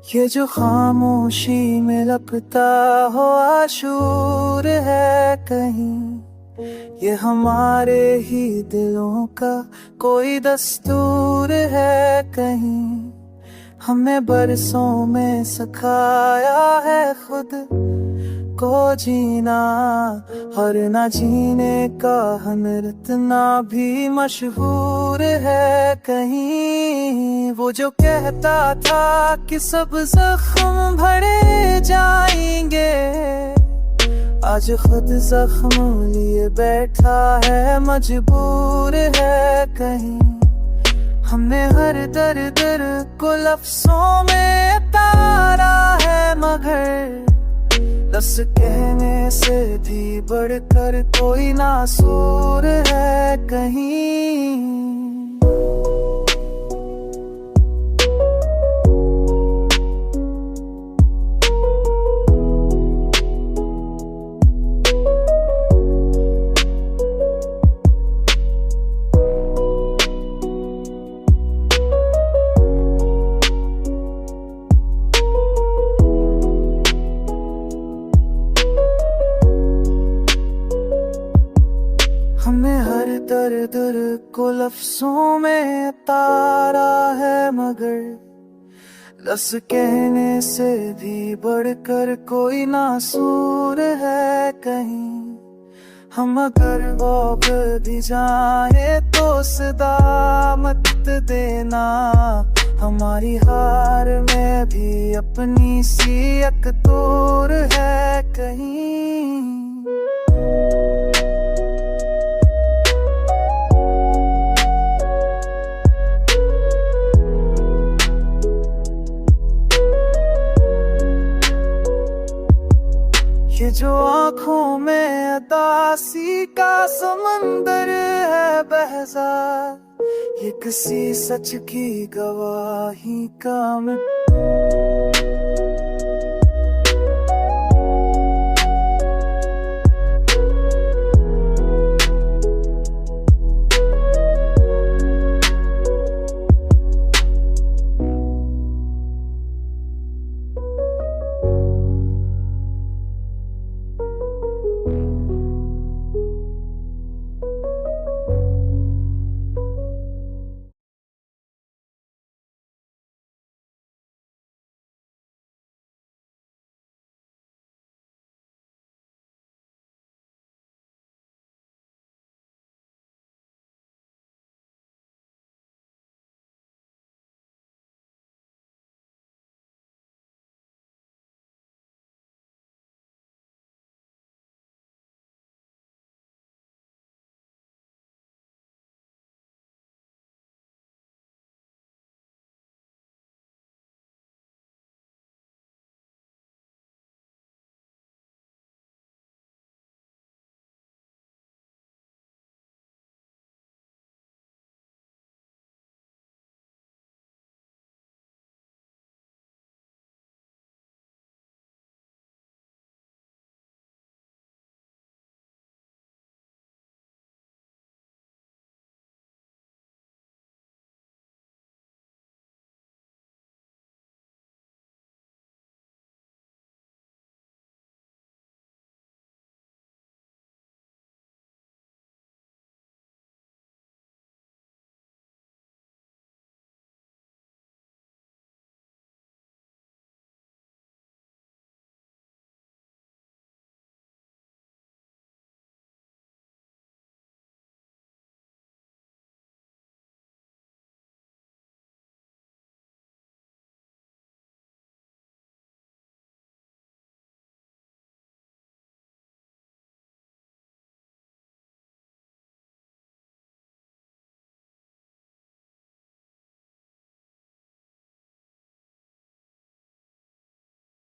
ये जो खामोशी में लपटा हो आशूर है कहीं, ये हमारे ही दिलों का कोई दस्तूर है कहीं। हमें बरसों में सिखाया है खुद को जीना, और ना जीने का नृतना भी मशहूर है कहीं। वो जो कहता था कि सब जख्म भरे जाएंगे, आज खुद जख्म लिए बैठा है, मजबूर है कहीं। हमने हर दर्द को लफ्जों में उतारा है, मगर लफ्ज कहने से भी बढ़कर कोई नासूर है कहीं। हमें हर दर्द को लफ्जों में उतारा है, मगर लफ्ज कहने से भी बढ़कर कोई नासूर है कहीं। हम अगर रोक भी जाए तो सदा मत देना, हमारी हार में भी अपनी सी अकतूर है कहीं। ये जो आँखों में अदासी का समंदर है बहसा, ये किसी सच की गवाही का